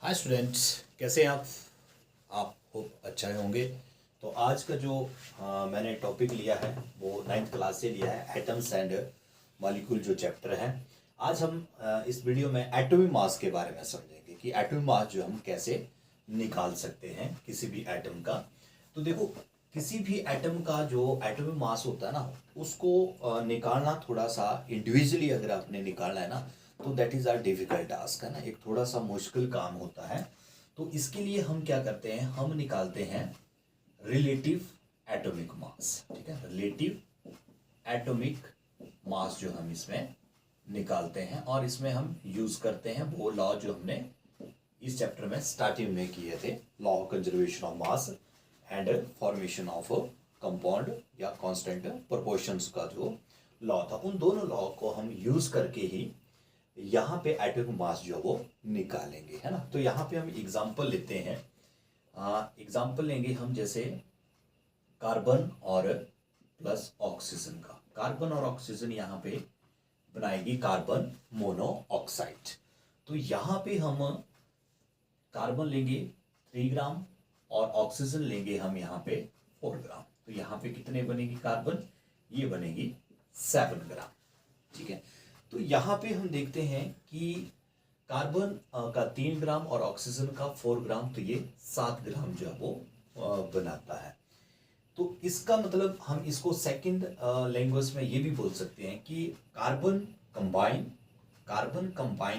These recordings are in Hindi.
हाय स्टूडेंट्स, कैसे हैं आप होप अच्छा होंगे। तो आज का जो मैंने टॉपिक लिया है वो नाइन्थ क्लास से लिया है, एटम्स एंड मॉलिक्यूल जो चैप्टर है। आज हम इस वीडियो में एटॉमिक मास के बारे में समझेंगे कि एटॉमिक मास जो हम कैसे निकाल सकते हैं किसी भी एटम का। तो देखो, किसी भी एटम का जो एटॉमिक मास होता है ना, उसको निकालना थोड़ा सा इंडिविजुअली अगर आपने निकालना है ना, तो that is are difficult task है ना, एक थोड़ा सा मुश्किल काम होता है। तो इसके लिए हम क्या करते हैं, हम निकालते हैं रिलेटिव एटॉमिक मास। ठीक है, रिलेटिव एटॉमिक मास जो हम इसमें निकालते हैं, और इसमें हम यूज करते हैं वो लॉ जो हमने इस चैप्टर में स्टार्टिंग में किए थे, law of conservation of mass and formation of compound या कांस्टेंट प्रोपोर्शंस का जो लॉ था। उन दोनों लॉ को हम यूज करके ही यहाँ पे एटॉमिक मास जो वो निकालेंगे, है ना। तो यहाँ पे हम एग्जांपल लेते हैं, एग्जांपल लेंगे हम जैसे कार्बन और प्लस ऑक्सीजन का। कार्बन और ऑक्सीजन यहाँ पे बनाएगी कार्बन मोनोऑक्साइड। तो यहाँ पे हम कार्बन लेंगे 3 ग्राम और ऑक्सीजन लेंगे हम यहाँ पे 4 ग्राम। तो यहाँ पे कितने बनेगी कार्बन, ये बनेगी 7 ग्राम। ठीक है, तो यहाँ पे हम देखते हैं कि कार्बन का 3 ग्राम और ऑक्सीजन का 4 ग्राम, तो ये 7 ग्राम जो है वो बनाता है। तो इसका मतलब हम इसको सेकंड लैंग्वेज में ये भी बोल सकते हैं कि कार्बन कंबाइन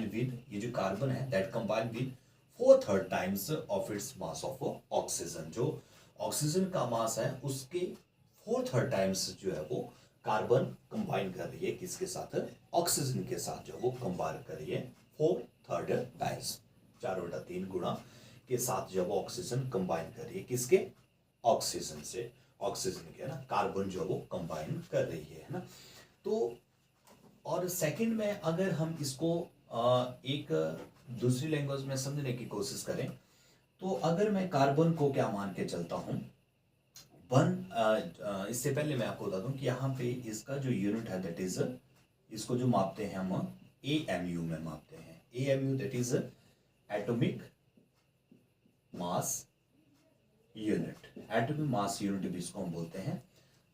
विद, ये जो कार्बन है that combine with 4/3 times of its mass of oxygen. जो ऑक्सीजन का मास है उसके 4/3 टाइम्स जो है वो कार्बन कंबाइन कर रही है किसके साथ, ऑक्सीजन के साथ जो वो कंबाइन कर रही है 4/3 टाइम्स, 4/3 गुणा के साथ जब ऑक्सीजन कंबाइन कर रही है किसके, ऑक्सीजन से, ऑक्सीजन के, है ना, कार्बन जो वो कंबाइन कर रही है ना। तो और सेकंड में अगर हम इसको एक दूसरी लैंग्वेज में समझने की कोशिश करें, तो अगर मैं कार्बन को क्या मान के चलता हूं, इससे पहले मैं आपको बता दूं कि यहाँ पे इसका जो यूनिट है दैट इज, इसको जो मापते हैं हम AMU में मापते हैं। AMU that is atomic mass unit, atomic mass unit भी इसको हम बोलते हैं।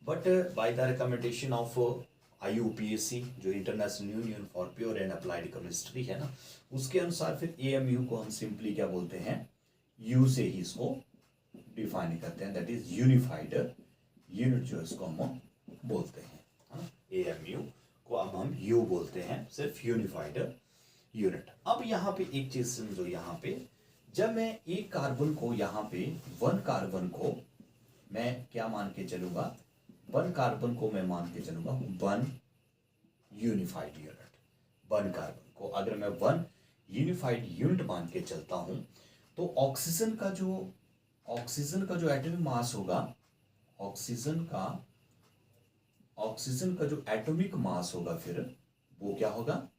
But by the recommendation of IUPAC, जो international union for pure and applied chemistry है ना, उसके अनुसार फिर AMU को हम सिंपली क्या बोलते हैं, U से ही इसको डिफाइन करते हैं, दैट इज यूनिफाइड यूनिट जो इसको हम बोलते हैं, है ना। AMU को अब हम U बोलते हैं, सिर्फ यूनिफाइड यूनिट। अब यहाँ पे एक चीज समझो, यहाँ पे जब मैं एक कार्बन को, यहाँ पे 1 कार्बन को मैं क्या मान के चलूंगा, 1 कार्बन को मैं मान के चलूंगा 1 यूनिफाइड यूनिट। 1 कार्बन को अगर मैं 1 यूनिफाइड यूनिट मान के चलता हूं, तो ऑक्सीजन का जो एटॉमिक मास होगा, ऑक्सीजन का जो एटॉमिक मास होगा फिर वो क्या होगा,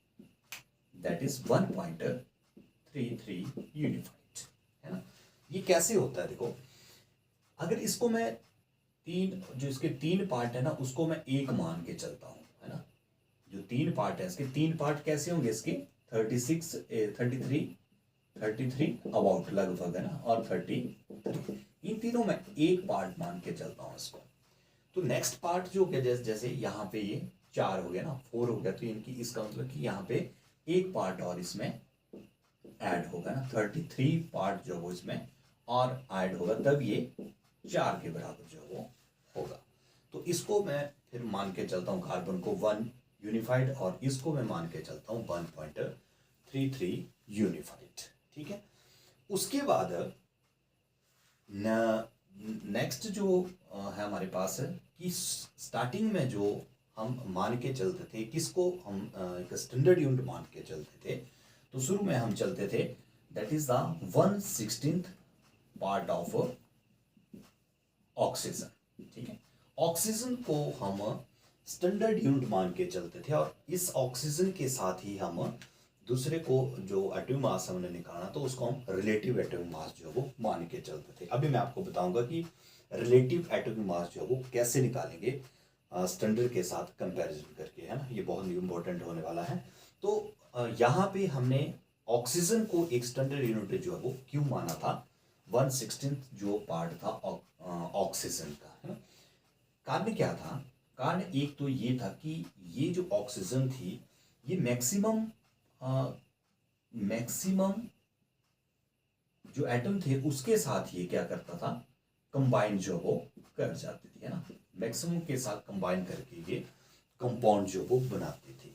दैट इज 1.33 यूनिफाइड, है ना। ये कैसे होता है, देखो, अगर इसको मैं जो इसके 3 पार्ट है ना उसको मैं एक मान के चलता हूं, है ना। जो 3 पार्ट है इसके 3 पार्ट कैसे होंगे, इसके 33 अबाउट लगभग, है ना, और 33, इन तीनों में एक पार्ट मान के चलता हूं इसको। तो नेक्स्ट पार्ट जो क्या, जैसे यहाँ पे ये 4 हो गया ना, 4 हो गया, तो इनकी इसका मतलब कि यहाँ पे एक पार्ट और इसमें ऐड होगा ना, 33 पार्ट जो वो इसमें और ऐड होगा, तब ये 4 के बराबर जो वो होगा। तो इसको मैं फिर मान के चलता हूँ कार्बन को 1 यूनिफाइड, और इसको मैं मान के चलता हूँ 1.33 यूनिफाइड। ठीक है, उसके बाद नेक्स्ट जो है हमारे पास है कि स्टार्टिंग में जो हम मान के चलते थे, किसको हम एक स्टैंडर्ड यूनिट मान के चलते थे, तो शुरू में हम चलते थे that is the 1/16 part of oxygen. ठीक है, ऑक्सीजन को हम स्टैंडर्ड यूनिट मान के चलते थे, और इस ऑक्सीजन के साथ ही हम दूसरे को जो एटॉमिक मास हमने निकाला तो उसको हम रिलेटिव एटॉमिक मास जो वो मान के चलते थे। अभी मैं आपको बताऊंगा कि रिलेटिव एटॉमिक मास जो वो कैसे निकालेंगे स्टैंडर्ड के साथ कंपैरिजन करके, है ना। ये बहुत इंपॉर्टेंट होने वाला है। तो यहाँ पे हमने ऑक्सीजन को एक स्टैंडर्ड यूनिट जो है वो क्यों माना था, 1/16 जो पार्ट था ऑक्सीजन का, है ना। कारण क्या था, कारण एक तो ये था कि ये जो ऑक्सीजन थी ये मैक्सिमम जो एटम थे उसके साथ ये क्या करता था, कंबाइन जो वो कर जाती थी, है ना। मैक्सिमम के साथ कंबाइन करके ये कंपाउंड जो वो बनाते थे।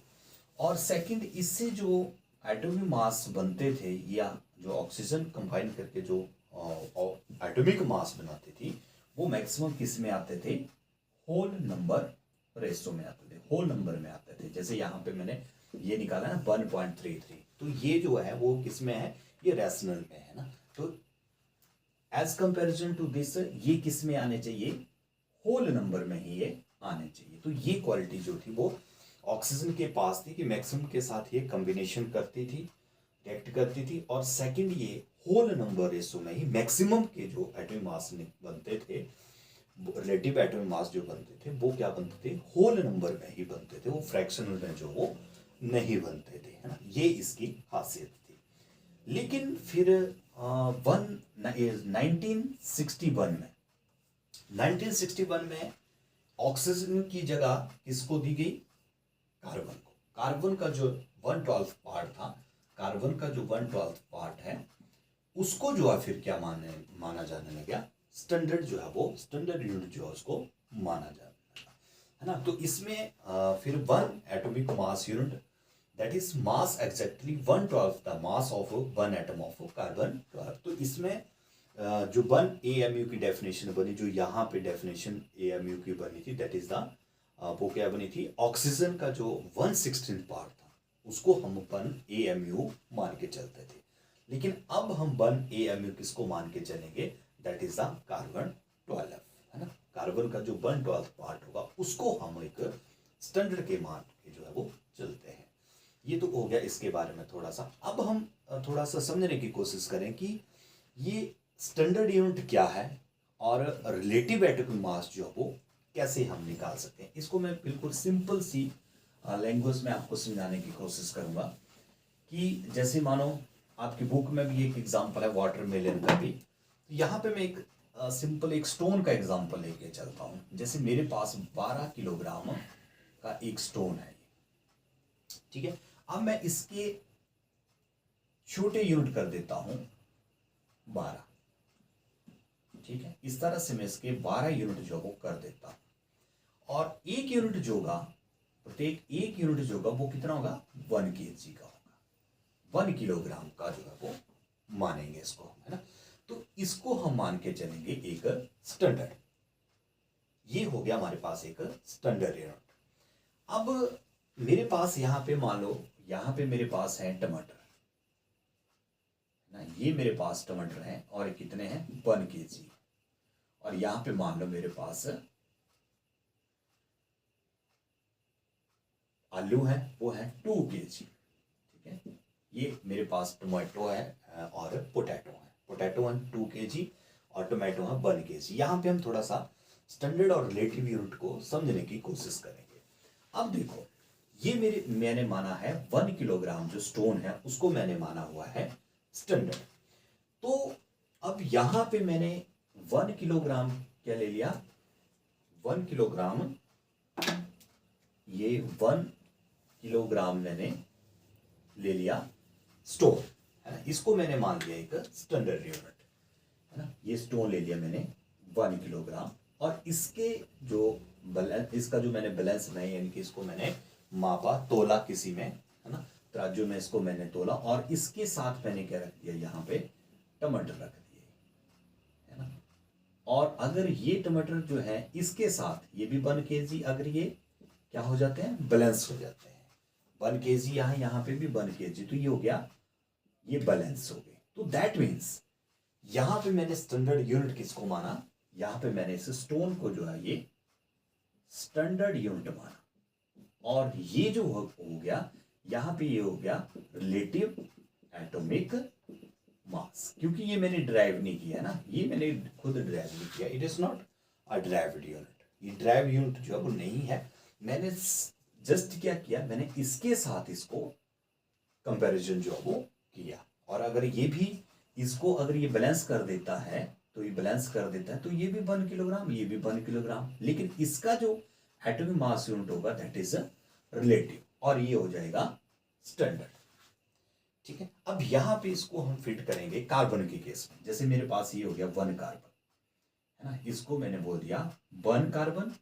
और सेकंड, इससे जो एटॉमिक मास बनते थे या जो ऑक्सीजन कंबाइन करके जो एटॉमिक मास बनाते थी वो मैक्सिमम किस में आते थे, होल नंबर रेशो में आते थे, होल नंबर में आते थे। जैसे यहाँ पे मैंने ये निकाला ना 1.33, तो ये जो है वो किस में है, ये रैशनल में है ना। तो एज कंपेरिजन टू दिस ये किस में आने चाहिए, होल नंबर में ही ये आने चाहिए। तो ये क्वालिटी जो थी वो ऑक्सीजन के पास थी कि मैक्सिमम के साथ ये कॉम्बिनेशन करती थी, रिएक्ट करती थी। और सेकंड, ये होल नंबर रेशो में ही मैक्सिमम के जो एटॉमिक मास बनते थे, रिलेटिव एटॉमिक मास जो बनते थे वो क्या बनते थे, होल नंबर में ही बनते थे, वो फ्रैक्शनल में जो वो नहीं बनते थे, है ना। ये इसकी खासियत थी। लेकिन फिर 1961 में ऑक्सीजन की जगह किसको दी गई, कार्बन को। कार्बन का जो 1/12 पार्ट था, कार्बन का जो 1/12 पार्ट है उसको जो है फिर क्या माना जाने लगा, स्टैंडर्ड जो है वो स्टैंडर्ड यूनिट जो है उसको माना जाने लगा, है ना। तो इसमें फिर 1 atomic mass unit, that is mass exactly 1/12 the mass of 1 atom of carbon 12। तो इसमें जो 1 AMU की डेफिनेशन बनी, जो यहाँ पे डेफिनेशन AMU की बनी थी, दैट इज द वो क्या बनी थी, ऑक्सीजन का जो 1/16 पार्ट था उसको हम 1 AMU मान के चलते थे। लेकिन अब हम 1 AMU किसको मान के चलेंगे, दैट इज द कार्बन 12, है ना। कार्बन का जो 1/12 पार्ट होगा उसको हम एक स्टैंडर्ड के मान के जो है वो चलते हैं। ये तो हो गया इसके बारे में थोड़ा सा। अब हम थोड़ा सा समझने की कोशिश करें कि ये स्टैंडर्ड यूनिट क्या है और रिलेटिव एटॉमिक मास जो है वो कैसे हम निकाल सकते हैं। इसको मैं बिल्कुल सिंपल सी लैंग्वेज में आपको समझाने की कोशिश करूंगा कि जैसे मानो आपकी बुक में भी एक एग्जांपल है वाटरमेलन का भी, यहाँ पे मैं एक सिंपल एक स्टोन का एग्जांपल लेके चलता हूँ। जैसे मेरे पास 12 किलोग्राम का एक स्टोन है, ठीक है। अब मैं इसके छोटे यूनिट कर देता हूं 12, ठीक है। इस तरह से मैं इसके 12 यूनिट जो वो कर देता हूं। और एक यूनिट जो होगा, प्रत्येक एक यूनिट जो होगा वो कितना होगा, 1 kg का होगा, 1 किलोग्राम का जो है वो मानेंगे इसको, है ना। तो इसको हम मान के चलेंगे एक स्टैंडर्ड। ये हो गया हमारे पास एक स्टैंडर्ड यूनिट। अब मेरे पास यहाँ पे मान लो, यहाँ पे मेरे पास है टमाटर ना, ये मेरे पास टमाटर हैं और कितने हैं, 1 kg। और यहाँ पे मान लो मेरे पास आलू है, वो है 2 kg, ठीक है। ये मेरे पास टोमेटो है और पोटैटो है, पोटैटो है 2 kg और टोमेटो है 1 kg। यहाँ पे हम थोड़ा सा स्टैंडर्ड और रिलेटिव यूनिट को समझने की कोशिश करेंगे। अब देखो, ये मैंने माना है 1 किलोग्राम जो स्टोन है उसको मैंने माना हुआ है स्टैंडर्ड। तो अब यहां पे मैंने 1 किलोग्राम क्या ले लिया, 1 किलोग्राम, ये 1 किलोग्राम मैंने ले लिया स्टोन, है ना। इसको मैंने मान लिया एक स्टैंडर्ड यूनिट, है ना। ये स्टोन ले लिया मैंने 1 किलोग्राम। और इसके जो बैलेंस, इसका जो मैंने बैलेंस में यानी कि इसको मैंने मापा, तोला किसी में, है ना, तराजू में इसको मैंने तोला। और इसके साथ मैंने क्या रख दिया, यहाँ पे टमाटर रख दिए, है ना। और अगर ये टमाटर जो है इसके साथ ये भी 1 kg, अगर ये क्या हो जाते हैं, बैलेंस हो जाते हैं, 1 kg यहाँ पे भी 1 kg, तो ये हो गया, ये बैलेंस हो गए। तो दैट मीन्स यहां पे मैंने स्टैंडर्ड यूनिट किसको माना, यहां पे मैंने इस स्टोन को जो है ये स्टैंडर्ड यूनिट माना। और ये जो हो गया, यहां पे ये हो गया रिलेटिव एटॉमिक मास, क्योंकि ये मैंने ड्राइव नहीं किया ना, ये मैंने खुद ड्राइव नहीं किया, it is not a derived unit. ये ड्राइव यूनिट जो है वो नहीं है, मैंने जस्ट क्या किया, मैंने इसके साथ इसको कंपैरिजन जो है वो किया। और अगर ये भी इसको अगर ये बैलेंस कर देता है तो ये बैलेंस कर देता है तो ये भी 1 किलोग्राम, ये भी 1 किलोग्राम, लेकिन इसका जो एटॉमिक मास यूनिट होगा दैट इज रिलेटिव, और ये हो जाएगा स्टैंडर्ड। ठीक है, अब यहां पे इसको हम फिट करेंगे कार्बन के केस में। जैसे मेरे पास ये हो गया 1 कार्बन, है ना, इसको मैंने बोल दिया 1 कार्बन,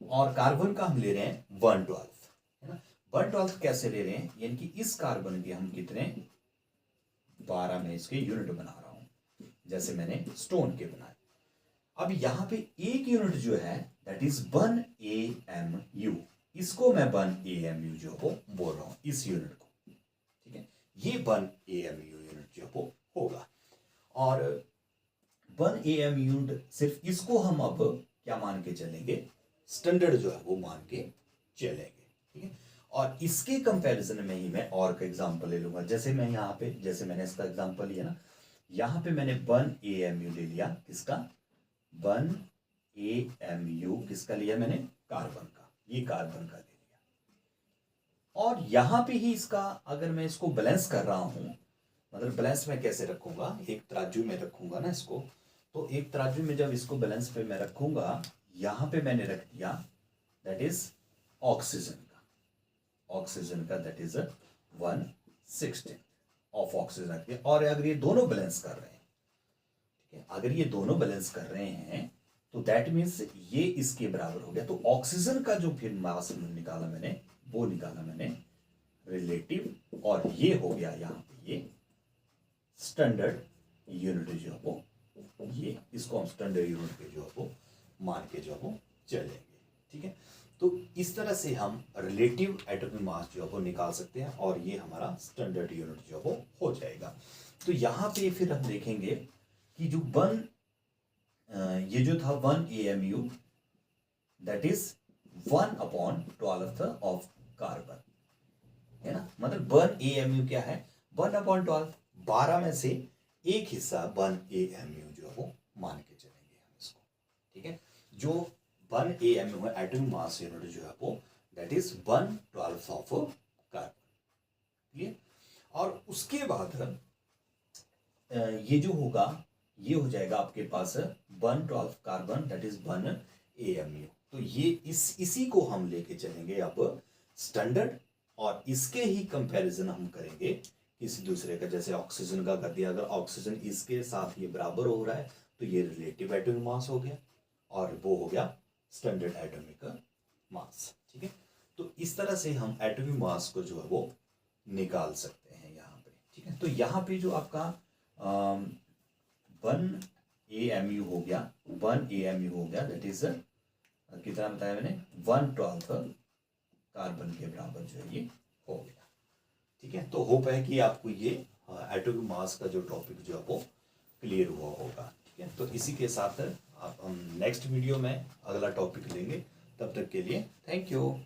और कार्बन का हम ले रहे हैं 1/12, है ना। 1/12 कैसे ले रहे हैं, यानी कि इस कार्बन के हम कितने 12 में इसके यूनिट बना रहा हूं, जैसे मैंने स्टोन के बनाए। अब यहां पे एक यूनिट जो है दैट इज 1 AMU, इसको मैं 1 AMU जो हो बोल रहा हूं, इस यूनिट को। ठीक है, ये 1 AMU यूनिट जो हो होगा, और 1 AMU यूनिट सिर्फ इसको हम अब क्या मान के चलेंगे, स्टैंडर्ड जो है वो मान के चलेंगे। ठीक है, और इसके कंपैरिजन में ही मैं और का एग्जांपल ले लूंगा। जैसे मैं यहाँ पे, जैसे मैंने इसका एग्जांपल लिया ना, यहाँ पे मैंने 1 AMU ले लिया, किसका 1 AMU किसका लिया मैंने, कार्बन का, ये कार्बन का ले लिया। और यहाँ पे ही इसका अगर मैं इसको बैलेंस कर रहा हूं, मतलब बैलेंस में कैसे रखूंगा, एक तराजू में रखूंगा ना इसको, तो एक तराजू में जब इसको बैलेंस पे मैं रखूंगा, यहां पे मैंने रख दिया दैट इज ऑक्सीजन का दैट इज 1/16 ऑफ ऑक्सीजन रख दिया। और अगर ये दोनों बैलेंस कर रहे हैं, ठीक है, अगर ये दोनों बैलेंस कर रहे हैं तो दैट मीन्स ये इसके बराबर हो गया। तो ऑक्सीजन का जो फिर मास निकाला मैंने, वो निकाला मैंने रिलेटिव, और ये हो गया यहाँ पे ये स्टैंडर्ड यूनिट जो है वो, ये इसको हम स्टैंडर्ड यूनिट पे जो है वो मान के जो है वो चलेंगे। ठीक है, तो इस तरह से हम रिलेटिव एटॉमिक मास जो है वो निकाल सकते हैं, और ये हमारा स्टैंडर्ड यूनिट जो है वो हो जाएगा। तो यहाँ पे फिर हम देखेंगे कि जो ये जो था 1 AMU that is 1/12 of carbon, है ना, मतलब 1 AMU क्या है, 1/12, 12 में से एक हिस्सा 1 AMU जो है वो मान के चलेंगे हम इसको। ठीक है, जो 1 AMU है एटॉमिक मास यूनिट जो है वो दैट इज 1/12 ऑफ कार्बन। ठीक है, और उसके बाद ये जो होगा ये हो जाएगा आपके पास 1/12 कार्बन दैट इज 1 AMU। तो ये इसी को हम लेके चलेंगे अब स्टैंडर्ड, और इसके ही कंपैरिजन हम करेंगे किसी दूसरे का। जैसे ऑक्सीजन का कर दिया, अगर ऑक्सीजन इसके साथ ये बराबर हो रहा है तो ये रिलेटिव एटॉमिक मास हो गया, और वो हो गया स्टैंडर्ड एटॉमिक मास। ठीक है, तो इस तरह से हम एटॉमिक मास को जो है वो निकाल सकते हैं यहाँ पे। ठीक है, तो यहाँ पे जो आपका 1 AMU हो गया, 1 AMU हो गया दैट इज कितना बताया मैंने, 1/12 कार्बन के बराबर जो है ये हो गया। ठीक है, तो होप है कि आपको ये एटॉमिक मास का जो टॉपिक जो है वो क्लियर हुआ होगा। ठीक है, तो इसी के साथ आप हम नेक्स्ट वीडियो में अगला टॉपिक लेंगे। तब तक के लिए थैंक यू।